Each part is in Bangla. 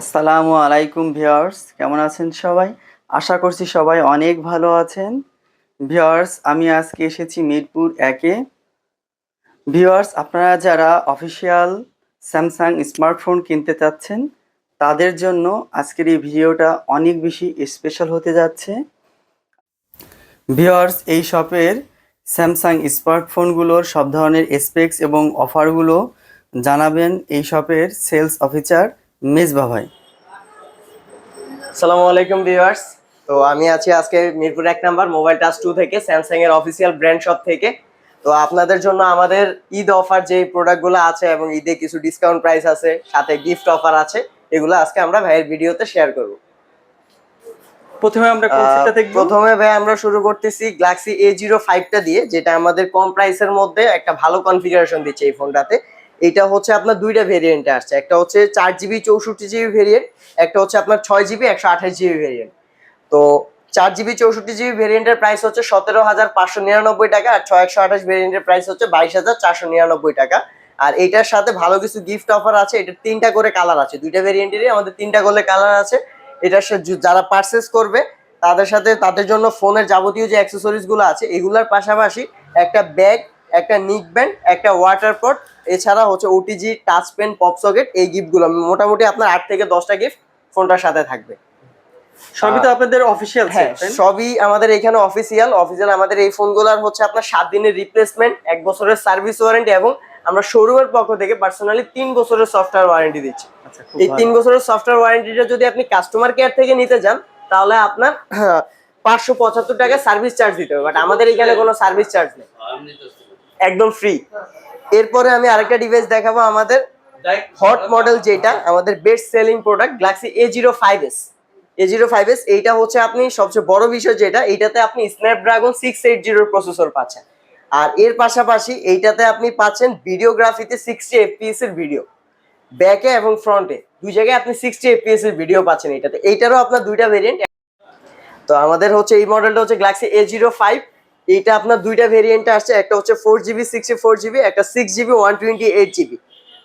আসসালামু আলাইকুম ভিউয়ার্স, কেমন আছেন সবাই? আশা করছি সবাই অনেক ভালো আছেন। ভিউয়ার্স, আমি আজকে এসেছি মিরপুর একে। ভিউয়ার্স, আপনারা যারা অফিসিয়াল স্যামসাং স্মার্টফোন কিনতে চাচ্ছেন তাদের জন্য আজকের এই ভিডিওটা অনেক বেশি স্পেশাল হতে যাচ্ছে। ভিউয়ার্স, এই শপের স্যামসাং স্মার্টফোনগুলোর সব ধরনের স্পেক্স এবং অফারগুলো জানাবেন এই শপের সেলস অফিসার মেজবা ভাই। আসসালামু আলাইকুম ভিউয়ার্স। তো আমি আছি আজকে মিরপুর 1 নাম্বার মোবাইল টাচ 2 থেকে, স্যামসাং এর অফিসিয়াল ব্র্যান্ড শপ থেকে। তো আপনাদের জন্য আমাদের ঈদ অফার যে প্রোডাক্টগুলো আছে এবং ঈদে কিছু ডিসকাউন্ট প্রাইস আছে, সাথে গিফট অফার আছে, এগুলো আজকে আমরা ভাইয়ের ভিডিওতে শেয়ার করব। প্রথমে আমরা কোনটা দেখব? প্রথমে ভাই আমরা শুরু করতেছি গ্যালাক্সি A05 টা দিয়ে, যেটা আমাদের কম প্রাইসের মধ্যে একটা ভালো কনফিগারেশন দিচ্ছে এই ফোনটাতে। এটা হচ্ছে আপনার দুইটা ভেরিয়েন্টে আসছে, একটা হচ্ছে 4GB 64GB ভেরিয়েন্ট, একটা হচ্ছে আপনার 6GB 128GB ভেরিয়েন্ট। তো 4GB 64GB ভেরিয়েন্টের প্রাইস হচ্ছে 17,599 টাকা, আর 6128 ভেরিয়েন্টের প্রাইস হচ্ছে 22,499 টাকা। আর এটার সাথে ভালো কিছু গিফট অফার আছে। এটার 3টা করে কালার আছে, দুইটা ভেরিয়েন্টেরই আমাদের 3টা করে কালার আছে। এটার সাথে যারা পারচেস করবে তাদের জন্য ফোনের যাবতীয় যে অ্যাক্সেসরিজ গুলো আছে এগুলোর পাশাপাশি একটা ব্যাগ, একটা নিক ব্যান্ড, একটা ওয়াটার পট, এছাড়া হচ্ছে OTG, touch pen, pop socket, এই গিফটগুলো মোটামুটি আপনার 8 থেকে 10টা গিফট ফোনটার সাথে থাকবে। সবই তো আপনাদের অফিসিয়াল? হ্যাঁ, সবই আমাদের এখানে অফিসিয়াল। আমাদের এই ফোনগুলোর হচ্ছে আপনার 7 দিনের রিপ্লেসমেন্ট, 1 বছরের সার্ভিস ওয়ারেন্টি, এবং আমরা শোরুমের পক্ষ থেকে পার্সোনালি 3 বছরের সফটওয়্যার ওয়ারেন্টি দিচ্ছি। এই 3 বছরের সফটওয়্যার ওয়ারেন্টিটা যদি আপনি কাস্টমার কেয়ার থেকে নিতে যান তাহলে আপনার 575 টাকা সার্ভিস চার্জ দিতে হবে, বাট আমাদের এখানে কোনো সার্ভিস চার্জ নেই, একদম ফ্রি। এরপরে আমি আরেকটা ডিভাইস দেখাবো, আমাদের হট মডেল, যেটা আমাদের best selling product, Galaxy A05s। A05s এইটা হচ্ছে আপনি সবচেয়ে বড় বিষয় যেটা, এইটাতে আপনি স্ন্যাপড্রাগন 680 প্রসেসর পাচ্ছেন। আর এর পাশাপাশি এইটাতে আপনি পাচ্ছেন ভিডিওগ্রাফিতে 60 fps এর ভিডিও, ব্যাকে এবং ফ্রন্টে দুই জায়গায় আপনি 60 fps এর ভিডিও পাচ্ছেন এইটাতে। এইটারও আপনার দুইটা ভেরিয়েন্ট। তো আমাদের হচ্ছে এই মডেলটা হচ্ছে গ্যালাক্সি A05। এইটা আপনার দুইটা ভেরিয়েন্ট আসছে, একটা হচ্ছে 4GB 64GB, একটা 6GB 128GB।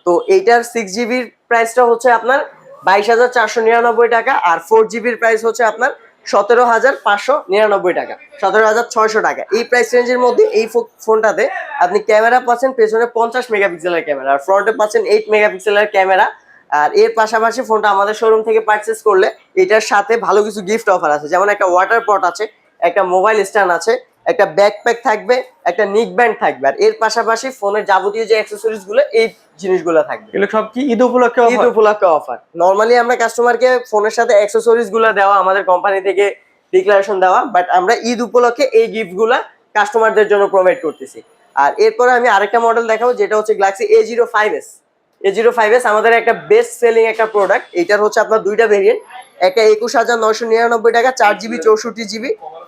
তো এইটার 6GBর প্রাইসটা হচ্ছে আপনার 22,499 টাকা, আর 4GBর প্রাইস হচ্ছে আপনার 17,599 টাকা, 17,600 টাকা। এই প্রাইস রেঞ্জের মধ্যে এই ফোনটাতে আপনি ক্যামেরা পাচ্ছেন পেছনে 50 মেগাপিক্সেলের ক্যামেরা, আর ফ্রন্টে পাচ্ছেন 8 মেগাপিক্সেলের ক্যামেরা। আর এর পাশাপাশি ফোনটা আমাদের শোরুম থেকে পারচেস করলে এটার সাথে ভালো কিছু গিফট অফার আছে, যেমন একটা ওয়াটার পট আছে, একটা মোবাইল স্ট্যান্ড আছে, একটা ব্যাকপ্যাক থাকবে, একটা নিক ব্যান্ড থাকবে। আর এর পাশাপাশি ফোনের যাবতীয় যে অ্যাক্সেসরিজ গুলো, এই জিনিসগুলো থাকবে। এগুলো সব কি ঈদ উপলক্ষে? ঈদ উপলক্ষে অফার। নরমালি আমরা কাস্টমারকে ফোনের সাথে অ্যাক্সেসরিজ গুলো দেওয়া, আমাদের কোম্পানি থেকে ডিক্লারেশন দেওয়া, বাট আমরা ঈদ উপলক্ষে এই গিফট গুলা কাস্টমারদের জন্য প্রোভাইড করতেছি। আর এরপরে আমি আরেকটা মডেল দেখাবো, যেটা হচ্ছে গ্যালাক্সি A05s। A05s আমাদের একটা বেস্ট সেলিং একটা প্রোডাক্ট। এটার হচ্ছে আপনার দুইটা ভেরিয়েন্ট, একটা 21,999 টাকা 4GB 64GB,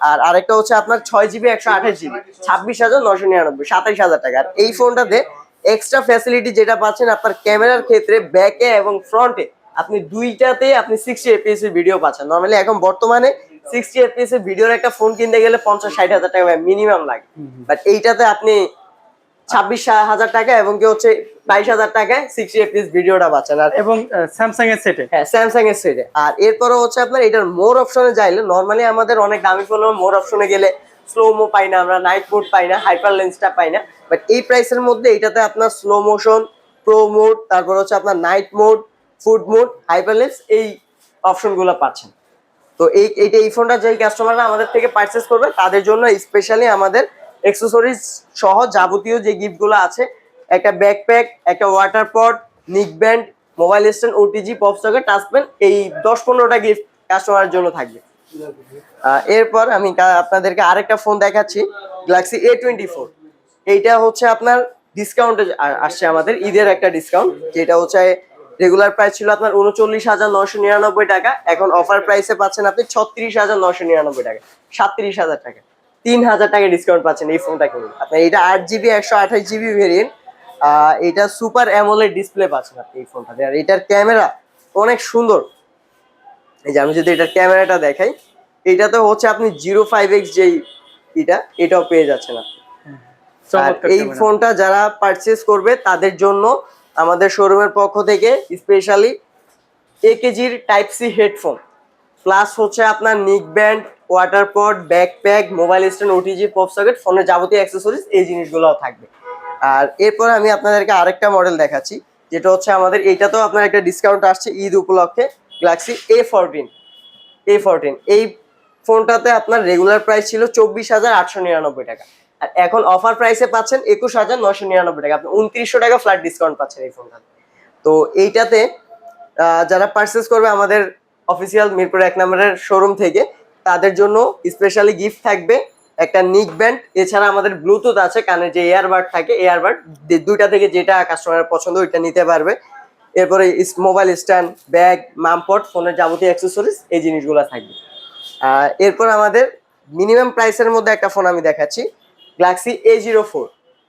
আর আরেকটা হচ্ছে আপনার 6GB 128GB 26,999, 27,000 টাকা। আর এই ফোনটাতে এক্সট্রা ফ্যাসিলিটি যেটা পাচ্ছেন, আপনার ক্যামেরার ক্ষেত্রে ব্যাকে এবং ফ্রন্টে আপনি দুইটাতে আপনি 60 fps এর ভিডিও পাচ্ছেন। নরমালি এখন বর্তমানে 60 fps এর ভিডিওর একটা ফোন কিনতে গেলে 50-60 হাজার টাকা মিনিমাম লাগে, বাট এইটাতে আপনি 26,000 টাকা এবং কি হচ্ছে 22,000 টাকায় 60 fps ভিডিওটা পাচ্ছেন। আর এবং স্যামসাং এর সেটে? হ্যাঁ, স্যামসাং এর সেটে। আর এরপরে হচ্ছে আপনার এটার মোর অপশনে যাইলে, নরমালি আমাদের অনেক দামি ফোন মোর অপশনে গেলে স্লোমো পাই না আমরা, নাইট মোড পাই না, হাইপার লেন্সটা পাই না, বাট এই প্রাইসের মধ্যে এটাতে আপনার স্লো মোশন, প্রো মোড, তারপর হচ্ছে আপনার night mode, food mode, hyper lens, এই অপশনগুলো পাচ্ছেন। তো এই ফোনটা যেই কাস্টমাররা আমাদের থেকে পারচেস করবে তাদের জন্য স্পেশালি আমাদের অ্যাক্সেসরিজ সহ যাবতীয় যে গিফটগুলো আছে, একটা ব্যাকপ্যাক, একটা water pot, neck band, mobile stand, OTG, pop socket, touch pen, এই 10-15টা গিফট কাস্টমারের জন্য থাকবে। এরপর আমি আপনাদেরকে আরেকটা ফোন দেখাচ্ছি, গ্যালাক্সি A24। এইটা হচ্ছে আপনার ডিসকাউন্টে আসছে, আমাদের ঈদের একটা ডিসকাউন্ট, যেটা হচ্ছে রেগুলার প্রাইস ছিল আপনার 39,999 টাকা, এখন অফার প্রাইসে পাচ্ছেন আপনি 36,999 টাকা, 37,000 টাকা, 3,000 টাকা ডিসকাউন্ট পাচ্ছেন এই ফোনটা কিনে। আপনার এটা 8GB 128GB ভেরিয়েন্ট, এটা সুপার অ্যামোলেড ডিসপ্লে পাচ্ছেন আপনি এই ফোনটাতে। আর এটার ক্যামেরা অনেক সুন্দর। এই যে আমি যদি এটার ক্যামেরাটা দেখাই, এইটাতে হচ্ছে আপনি 05x যেই এটাও পেয়ে যাচ্ছেন আপনি। আর এই ফোনটা যারা পারচেস করবে তাদের জন্য আমাদের শোরুমের পক্ষ থেকে specially AKG type C headphone, plus হচ্ছে আপনার neck band, water pod, backpack, mobile stand, OTG, pop socket, ফোনের যাবতীয় অ্যাক্সেসরিজ এই জিনিসগুলোও থাকবে। আর এরপর আমি আপনাদেরকে আরেকটা মডেল দেখাচ্ছি, যেটা হচ্ছে আমাদের এইটা তো আপনার একটা ডিসকাউন্ট আসছে ঈদ উপলক্ষে, গ্যালাক্সি A14 এই ফোনটাতে আপনার রেগুলার প্রাইস ছিল 24,899 টাকা, আর এখন অফার প্রাইসে পাচ্ছেন 21,999 টাকা, আপনি 2900 টাকা ফ্ল্যাট ডিসকাউন্ট পাচ্ছেন এই ফোনটাতে। তো এইটাতে যারা পারচেস করবে আমাদের অফিসিয়াল মিরপুর 1 নম্বরের শোরুম থেকে, তাদের জন্য স্পেশালি গিফট থাকবে একটা নিক ব্যান্ড, এছাড়া আমাদের ব্লুটুথ আছে, কানে যে এয়ারবাড থাকে, এয়ারবাড দুইটা থেকে যেটা কাস্টমারের পছন্দ ওইটা নিতে পারবে। এরপরে মোবাইল স্ট্যান্ড, ব্যাগ, মামপট, ফোনের যাবতীয় অ্যাক্সেসরিজ এই জিনিসগুলো থাকবে। এরপর আমাদের মিনিমাম প্রাইসের মধ্যে একটা ফোন আমি দেখাচ্ছি, গ্যালাক্সি A04।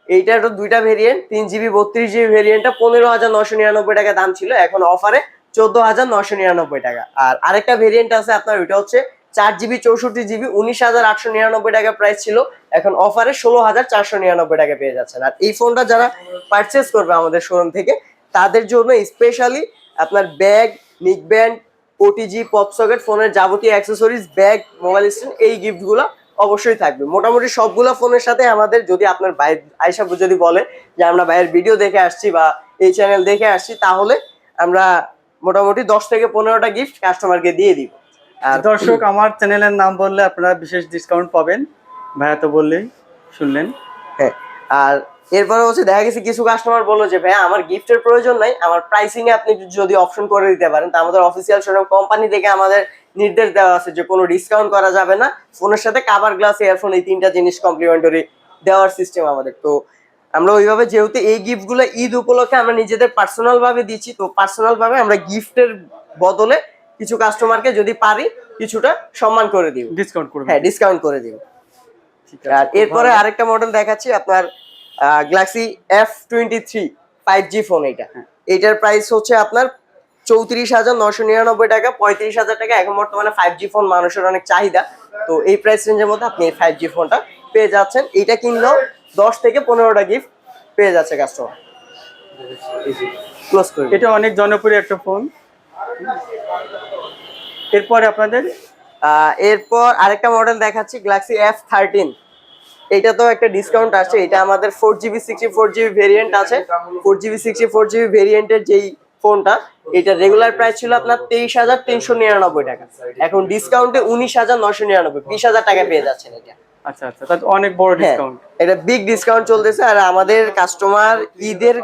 এইটার দুইটা ভেরিয়েন্ট, 3GB 32GB ভেরিয়েন্টটা 15,999 টাকা দাম ছিল, এখন অফারে 14,999 টাকা। আর আরেকটা ভেরিয়েন্ট আছে আপনার, ওইটা হচ্ছে 4GB 64GB 19,899 টাকা প্রাইস ছিল, এখন অফারে 16,499 টাকা পেয়ে যাচ্ছেন। আর এই ফোনটা যারা পারচেস করবে আমাদের শোরুম থেকে, তাদের জন্য স্পেশালি আপনার ব্যাগ, নিক ব্যান্ড, ওটিজি, পপ সকেট, ফোনের যাবতীয় অ্যাক্সেসরিজ, ব্যাগ, মোবাইল স্ট্যান্ড এই গিফটগুলো অবশ্যই থাকবে। মোটামুটি সবগুলো ফোনের সাথে আমাদের, যদি আপনার ভাই আয়শা যদি বলে যে আমরা ভাইয়ের ভিডিও দেখে আসছি বা এই চ্যানেল দেখে আসছি, তাহলে আমরা মোটামুটি 10 থেকে 15টা গিফট কাস্টমারকে দিয়ে দিব। আর দর্শক, আমার চ্যানেলের নাম বললে আপনারা বিশেষ ডিসকাউন্ট পাবেন, ভাইয়া তো বললেই শুনলেন। হ্যাঁ, আর এরপরে হচ্ছে দেখা গেছে কিছু কাস্টমার বললো যে ভাইয়া আমার গিফটের প্রয়োজন নাই, আমার প্রাইসিং এ আপনি যদি অপশন করে দিতে পারেন। তা আমাদের অফিসিয়াল শোরুম কোম্পানি থেকে আমাদের নির্দেশ দেওয়া আছে যে কোনো ডিসকাউন্ট করা যাবে না, ফোনের সাথে কাভার, গ্লাস, ইয়ারফোন এই 3টা জিনিস কমপ্লিমেন্টারি দেওয়ার সিস্টেম আমাদের। তো আমরা ওইভাবে, যেহেতু এই গিফটগুলো ঈদ উপলক্ষে আমরা নিজেদের পার্সোনাল ভাবে দিচ্ছি, তো পার্সোনাল ভাবে আমরা গিফটের বদলে কিছু কাস্টমারকে যদি পারি কিছুটা সম্মান করে দিব, ডিসকাউন্ট করব। হ্যাঁ, ডিসকাউন্ট করে দিব। আর এরপরে আরেকটা মডেল দেখাচ্ছি আপনার, গ্যালাক্সি F23 5G ফোন। এইটার প্রাইস হচ্ছে আপনার 34,999 টাকা, 35,000 টাকা। এখন বর্তমানে 5G ফোন মানুষের অনেক চাহিদা, তো এই প্রাইস রেঞ্জের মধ্যে আপনি এই 5G ফোনটা পেয়ে যাচ্ছেন। এইটা কিনলেও 10 থেকে 15টা গিফট পেয়ে যাচ্ছে কাস্টমার। ক্লোজ করে, এটা অনেক জনপ্রিয় একটা ফোন। এরপরে আপনাদের এরপর আরেকটা মডেল দেখাচ্ছি, গ্যালাক্সি F13। এইটা তো একটা ডিসকাউন্ট আছে, এটা আমাদের 4GB 64GB ভেরিয়েন্ট আছে। 4GB 64GB ভেরিয়েন্টের যেই ফোনটা, এটা রেগুলার প্রাইস ছিল আপনার 23,399 টাকা, এখন ডিসকাউন্টে 19,999, 20,000 টাকা পেয়ে যাচ্ছেন এটা। আচ্ছা আচ্ছা, তাহলে অনেক বড় ডিসকাউন্ট। এটা বিগ ডিসকাউন্ট চলতেছে। আর আমাদের কাস্টমার ঈদের,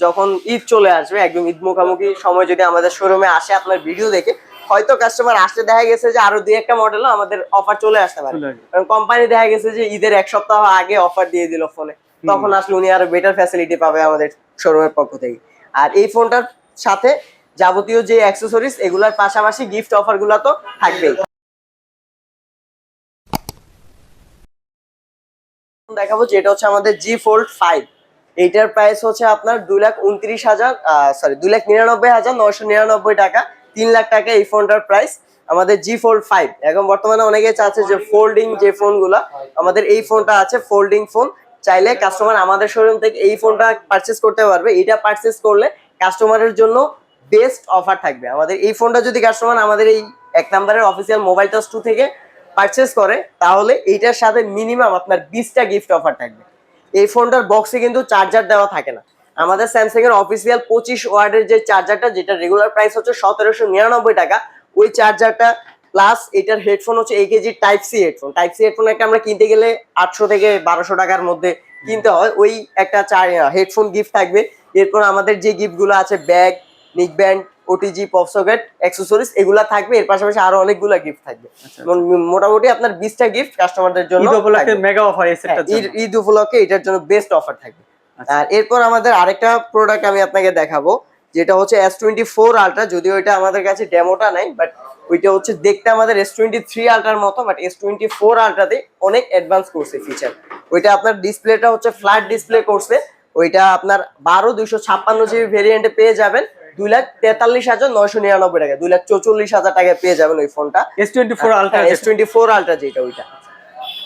যখন ঈদ চলে আসবে, একদম ঈদ মুখামুখি সময় যদি আমাদের শোরুমে আসে আপনার ভিডিও দেখে, হয়তো কাস্টমার আসতে দেখা গেছে যে আরো 2-1টা মডেলও আমাদের অফার চলে আসতে পারে, কারণ কোম্পানি দেখা গেছে যে ঈদের 1 সপ্তাহ আগে অফার দিয়ে দিল ফোনে, তখন আসলে উনি আরো বেটার ফ্যাসিলিটি পাবে আমাদের শোরুমের পক্ষ থেকে। আর এই ফোনটার সাথে যাবতীয় যে অ্যাক্সেসরিজ, এগুলার পাশাপাশি গিফট অফার গুলা তো থাকবেই। দেখাবো যেটা হচ্ছে আমাদের G Fold 5। এইটার প্রাইস হচ্ছে আপনার 2,99,999 টাকা, 3 লাখ টাকা এই ফোনটার প্রাইস আমাদের G Fold 5। এখন বর্তমানে অনেকে চাচ্ছে যে ফোল্ডিং যে ফোনগুলা, আমাদের এই ফোনটা আছে ফোল্ডিং ফোন। চাইলে কাস্টমার আমাদের শোরুম থেকে এই ফোনটা পারচেস করতে পারবে। এটা পারচেস করলে কাস্টমারের জন্য বেস্ট অফার থাকবে। আমাদের এই ফোনটা যদি কাস্টমার আমাদের এই 1 নম্বরের অফিসিয়াল মোবাইল টাচ 2 থেকে পারচেস করে, তাহলে এইটার সাথে মিনিমাম আপনার 20টা গিফট অফার থাকবে। এই ফোনটার বক্সে কিন্তু চার্জার দেওয়া থাকে না। আমাদের স্যামসাং এর অফিসিয়াল 25 ওয়াটের যে চার্জারটা, যেটা রেগুলার প্রাইস হচ্ছে 1799 টাকা, ওই চার্জারটা প্লাস এটার হেডফোন হচ্ছে AKG type C headphone. Type C headphone একটা আমরা কিনতে গেলে 800 থেকে 1200 টাকার মধ্যে কিনতে হয়, ওই একটা হেডফোন গিফট থাকবে। এরপর আমাদের যে গিফটগুলো আছে, ব্যাগ, নিক band, OTG, pop socket, accessories এগুলা থাকবে। এর পাশাপাশি আরো অনেকগুলো গিফট থাকবে। মোটামুটি আপনার 20টা গিফট কাস্টমারদের জন্য ঈদ উপলক্ষে মেগা অফার। ঈদ উপলক্ষে এটার জন্য বেস্ট অফার থাকবে। আর এরপর আমাদের আরেকটা প্রোডাক্ট আমি আপনাকে দেখাবো, যেটা হচ্ছে S24 আলট্রা। যদিও এটা আমাদের কাছে ডেমোটা নাই, বাট ওইটা হচ্ছে দেখতে আমাদের S23 আলট্রার মতো, বাট S24 আলট্রাতে অনেক অ্যাডভান্স করছে ফিচার। ওইটা আপনার ডিসপ্লেটা হচ্ছে ফ্ল্যাট ডিসপ্লে করছে। ওইটা আপনার 12/256GB ভেরিয়েন্টে পেয়ে যাবেন 2,43,999 টাকা, 2,44,000 টাকায় পেয়ে যাবেন ওই ফোনটা। S24 আলট্রা, S24 আলট্রা যেটা ওইটা।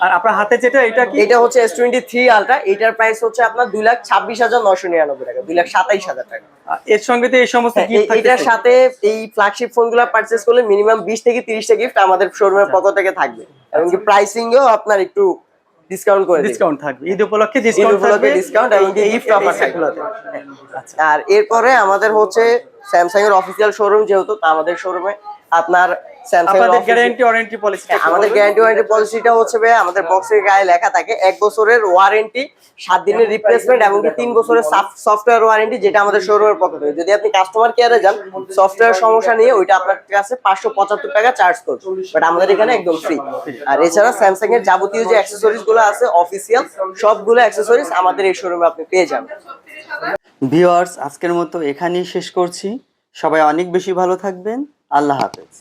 আর আপনার হাতে যেটা এটা কি? এটা হচ্ছে S23 আলট্রা, এটার প্রাইস হচ্ছে আপনার 2,26,999 টাকা, 2,27,000 টাকা। এর সঙ্গে তো এই সমস্ত গিফট এটার থাকতেছে। সাথে এই ফ্ল্যাগশিপ ফোনগুলো পারচেজ করলে মিনিমাম 20 থেকে 30টা গিফট আমাদের শোরুমের পক্ষ থেকে থাকবে, এবং কি প্রাইসিংও আপনার একটু ডিসকাউন্ট করে দিই। ডিসকাউন্ট থাকবে, ঈদ উপলক্ষে ঈদ ডিসকাউন্ট উপলক্ষে থাকবে, ডিসকাউন্ট এবং গিফট অফার থাকবে। আচ্ছা। আর এরপরে আমাদের হচ্ছে স্যামসাং এর অফিসিয়াল শোরুম, যেহেতু তা আমাদের শোরুমে আপনার স্যামসাং এর আপনাদের গ্যারান্টি ওয়ারেন্টি পলিসি? আমাদের গ্যারান্টি ওয়ারেন্টি পলিসিটা হচ্ছে ভাই, আমাদের বক্সের গায়ে লেখা থাকে 1 বছরের ওয়ারেন্টি, 7 দিনের রিপ্লেসমেন্ট এবং 3 বছরের সফটওয়্যার ওয়ারেন্টি, যেটা আমাদের শোরুমের পক্ষ থেকে। যদি আপনি কাস্টমার কেয়ারে যান, সফটওয়্যার সমস্যা নিয়ে ওইটা আপনার কাছে 575 টাকা চার্জ করবে, বাট আমাদের এখানে একদম ফ্রি। আর এছাড়া স্যামসাং এর যাবতীয় যে অ্যাকসেসরিজ গুলো আছে অফিসিয়াল, সবগুলো অ্যাকসেসরিজ আমাদের এই শোরুমে আপনি পেয়ে যাবেন। ভিউয়ার্স, আজকের মতো এখানেই শেষ করছি। সবাই অনেক বেশি ভালো থাকবেন। আল্লাহ হাফেজ।